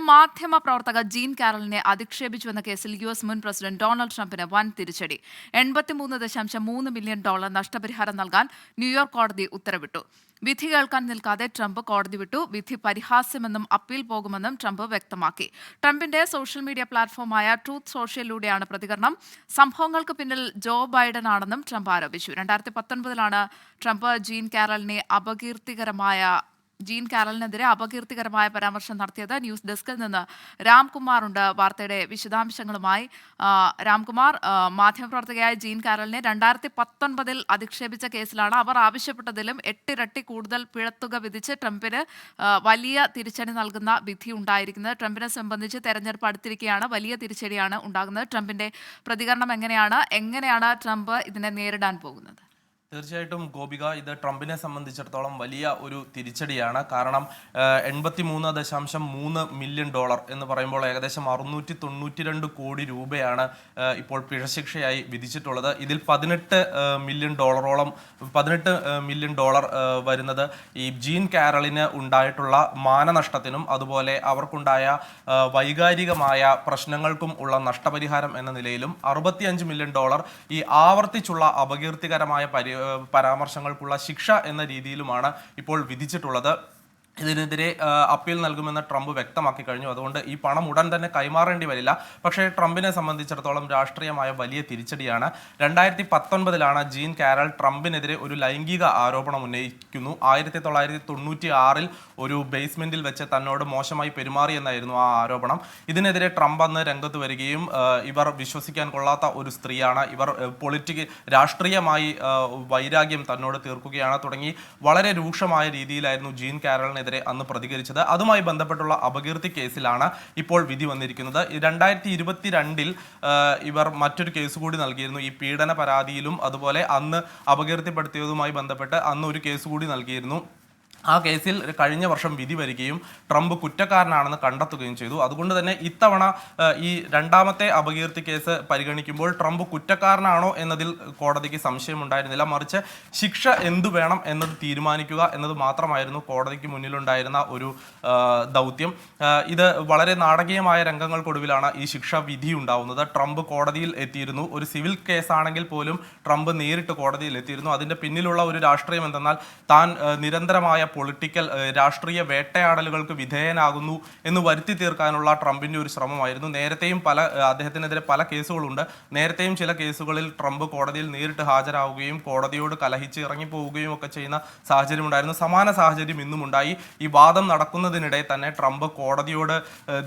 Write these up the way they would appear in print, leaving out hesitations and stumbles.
മാധ്യമ പ്രവർത്തക ജീൻ കാരലിനെ അധിക്ഷേപിച്ചുവെന്ന കേസിൽ യുഎസ് മുൻ പ്രസിഡന്റ് ഡൊണാൾഡ് ട്രംപിന് വൻ തിരിച്ചടി. $83.3 മില്യൺ നഷ്ടപരിഹാരം നൽകാൻ ന്യൂയോർക്ക് കോടതി ഉത്തരവിട്ടു. വിധി കേൾക്കാൻ നിൽക്കാതെ ട്രംപ് കോടതി വിട്ടു. വിധി പരിഹാസ്യമെന്നും അപ്പീൽ പോകുമെന്നും ട്രംപ് വ്യക്തമാക്കി. ട്രംപിന്റെ സോഷ്യൽ മീഡിയ പ്ലാറ്റ്ഫോമായ ട്രൂത്ത് സോഷ്യലിലൂടെയാണ് പ്രതികരണം. സംഭവങ്ങൾക്ക് പിന്നിൽ ജോ ബൈഡൻ ആണെന്നും ട്രംപ് ആരോപിച്ചു. 2019 ട്രംപ് ജീൻ കാരലിനെതിരെ അപകീർത്തികരമായ പരാമർശം നടത്തിയത്. ന്യൂസ് ഡെസ്കിൽ നിന്ന് രാംകുമാർ ഉണ്ട് വാർത്തയുടെ വിശദാംശങ്ങളുമായി. രാംകുമാർ, മാധ്യമപ്രവർത്തകയായ ജീൻ കാരലിനെ 2019 അധിക്ഷേപിച്ച കേസിലാണ് അവർ ആവശ്യപ്പെട്ടതിലും 8 ഇരട്ടി കൂടുതൽ പിഴത്തുക വിധിച്ച് ട്രംപിന് വലിയ തിരിച്ചടി നൽകുന്ന വിധി ഉണ്ടായിരിക്കുന്നത്. ട്രംപിനെ സംബന്ധിച്ച് തെരഞ്ഞെടുപ്പ് അടുത്തിരിക്കെയാണ്, വലിയ തിരിച്ചടിയാണ് ഉണ്ടാകുന്നത്. ട്രംപിന്റെ പ്രതികരണം എങ്ങനെയാണ് ട്രംപ് ഇതിനെ നേരിടാൻ പോകുന്നത്? തീർച്ചയായിട്ടും ഗോപിക, ഇത് ട്രംപിനെ സംബന്ധിച്ചിടത്തോളം വലിയ ഒരു തിരിച്ചടിയാണ്. കാരണം $83.3 മില്യൺ എന്ന് പറയുമ്പോൾ ഏകദേശം 692 കോടി രൂപയാണ് ഇപ്പോൾ പിഴശിക്ഷയായി വിധിച്ചിട്ടുള്ളത്. ഇതിൽ $18 മില്യൺ വരുന്നത് ഈ ജീൻ കാരലിന് ഉണ്ടായിട്ടുള്ള മാനനഷ്ടത്തിനും അതുപോലെ അവർക്കുണ്ടായ വൈകാരികമായ പ്രശ്നങ്ങൾക്കും ഉള്ള നഷ്ടപരിഹാരം എന്ന നിലയിലും, $65 മില്യൺ ഈ ആവർത്തിച്ചുള്ള അപകീർത്തികരമായ പരാമർശങ്ങൾക്കുള്ള ശിക്ഷ എന്ന രീതിയിലുമാണ് ഇപ്പോൾ വിധിച്ചിട്ടുള്ളത്. ഇതിനെതിരെ അപ്പീൽ നൽകുമെന്ന് ട്രംപ് വ്യക്തമാക്കി കഴിഞ്ഞു. അതുകൊണ്ട് ഈ പണം ഉടൻ തന്നെ കൈമാറേണ്ടി വരില്ല. പക്ഷേ ട്രംപിനെ സംബന്ധിച്ചിടത്തോളം രാഷ്ട്രീയമായ വലിയ തിരിച്ചടിയാണ്. 2019 ജീൻ കാരൽ ട്രംപിനെതിരെ ഒരു ലൈംഗിക ആരോപണം ഉന്നയിക്കുന്നു. 1996 ഒരു ബേസ്മെന്റിൽ വെച്ച് തന്നോട് മോശമായി പെരുമാറിയെന്നായിരുന്നു ആ ആരോപണം. ഇതിനെതിരെ ട്രംപ് അന്ന് രംഗത്ത് വരികയും ഇവർ വിശ്വസിക്കാൻ കൊള്ളാത്ത ഒരു സ്ത്രീയാണ്, ഇവർ രാഷ്ട്രീയമായി വൈരാഗ്യം തന്നോട് തീർക്കുകയാണ് തുടങ്ങി വളരെ രൂക്ഷമായ രീതിയിലായിരുന്നു ജീൻ കാരലിനെതിരെ അന്ന് പ്രതികരിച്ചത്. അതുമായി ബന്ധപ്പെട്ടുള്ള അപകീർത്തി കേസിലാണ് ഇപ്പോൾ വിധി വന്നിരിക്കുന്നത്. 2022 ഇവർ മറ്റൊരു കേസ് കൂടി നൽകിയിരുന്നു. ഈ പീഡന പരാതിയിലും അതുപോലെ അന്ന് അപകീർത്തിപ്പെടുത്തിയതുമായി ബന്ധപ്പെട്ട് അന്ന് ഒരു കേസ് കൂടി നൽകിയിരുന്നു. ആ കേസിൽ കഴിഞ്ഞ വർഷം വിധി വരികയും ട്രംപ് കുറ്റക്കാരനാണെന്ന് കണ്ടെത്തുകയും ചെയ്തു. അതുകൊണ്ട് തന്നെ ഇത്തവണ ഈ രണ്ടാമത്തെ അപകീർത്തി കേസ് പരിഗണിക്കുമ്പോൾ ട്രംപ് കുറ്റക്കാരനാണോ എന്നതിൽ കോടതിക്ക് സംശയമുണ്ടായിരുന്നില്ല. മറിച്ച് ശിക്ഷ എന്തു വേണം എന്നത് തീരുമാനിക്കുക എന്നത് മാത്രമായിരുന്നു കോടതിക്ക് മുന്നിലുണ്ടായിരുന്ന ഒരു ദൗത്യം. ഇത് വളരെ നാടകീയമായ രംഗങ്ങൾക്കൊടുവിലാണ് ഈ ശിക്ഷ വിധി ഉണ്ടാവുന്നത്. ട്രംപ് കോടതിയിൽ എത്തിയിരുന്നു. ഒരു സിവിൽ കേസാണെങ്കിൽ പോലും ട്രംപ് നേരിട്ട് കോടതിയിൽ എത്തിയിരുന്നു. അതിൻ്റെ പിന്നിലുള്ള ഒരു രാഷ്ട്രീയം എന്തെന്നാൽ താൻ നിരന്തരമായ രാഷ്ട്രീയ വേട്ടയാടലുകൾക്ക് വിധേയനാകുന്നു എന്ന് വരുത്തി തീർക്കാനുള്ള ട്രംപിന്റെ ഒരു ശ്രമമായിരുന്നു. നേരത്തെയും അദ്ദേഹത്തിനെതിരെ പല കേസുകളുണ്ട്. നേരത്തെയും ചില കേസുകളിൽ ട്രംപ് കോടതിയിൽ നേരിട്ട് ഹാജരാവുകയും കോടതിയോട് കലഹിച്ച് ഇറങ്ങിപ്പോവുകയും ഒക്കെ ചെയ്യുന്ന സാഹചര്യം ഉണ്ടായിരുന്നു. സമാന സാഹചര്യം ഇന്നും ഉണ്ടായി. ഈ വാദം നടക്കുന്നതിനിടെ തന്നെ ട്രംപ് കോടതിയോട്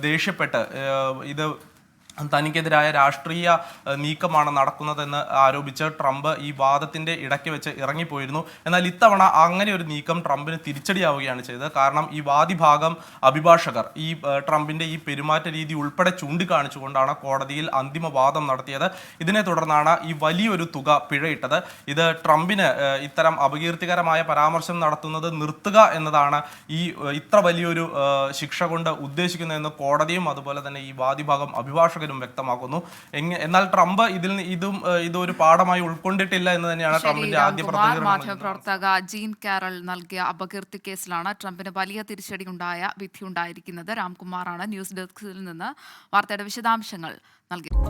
ദേഷ്യപ്പെട്ട് ഇത് തനിക്കെതിരായ രാഷ്ട്രീയ നീക്കമാണ് നടക്കുന്നതെന്ന് ആരോപിച്ച് ട്രംപ് ഈ വാദത്തിന്റെ ഇടയ്ക്ക് വെച്ച് ഇറങ്ങിപ്പോയിരുന്നു. എന്നാൽ ഇത്തവണ അങ്ങനെ ഒരു നീക്കം ട്രംപിന് തിരിച്ചടിയാവുകയാണ് ചെയ്തത്. കാരണം ഈ വാദിഭാഗം അഭിഭാഷകർ ഈ ട്രംപിന്റെ ഈ പെരുമാറ്റ രീതി ഉൾപ്പെടെ ചൂണ്ടിക്കാണിച്ചുകൊണ്ടാണ് കോടതിയിൽ അന്തിമ വാദം നടത്തിയത്. ഇതിനെ തുടർന്നാണ് ഈ വലിയൊരു തുക പിഴയിട്ടത്. ഇത് ട്രംപിന് ഇത്തരം അപകീർത്തികരമായ പരാമർശം നടത്തുന്നത് നിർത്തുക എന്നതാണ് ഈ ഇത്ര വലിയൊരു ശിക്ഷ കൊണ്ട് ഉദ്ദേശിക്കുന്നതെന്ന് കോടതിയും അതുപോലെ തന്നെ ഈ വാദിഭാഗം അഭിഭാഷകർ വ്യക്തമാക്കുന്നു. എന്നാൽ ട്രംപ് ഇതൊരു പാഠമായി ഉൾക്കൊണ്ടിട്ടില്ല എന്ന് തന്നെയാണ് ട്രംപിന്റെ ആദ്യ പ്രതികരണം. മാധ്യമപ്രവർത്തക ജീൻ കാരൽ നൽകിയ അപകീർത്തി കേസിലാണ് ട്രംപിന് വലിയ തിരിച്ചടിയുണ്ടായ വിധി ഉണ്ടായിരിക്കുന്നത്. രാംകുമാറാണ് ന്യൂസ് ഡെസ്കിൽ നിന്ന് വാർത്തയുടെ വിശദാംശങ്ങൾ നൽകിയത്.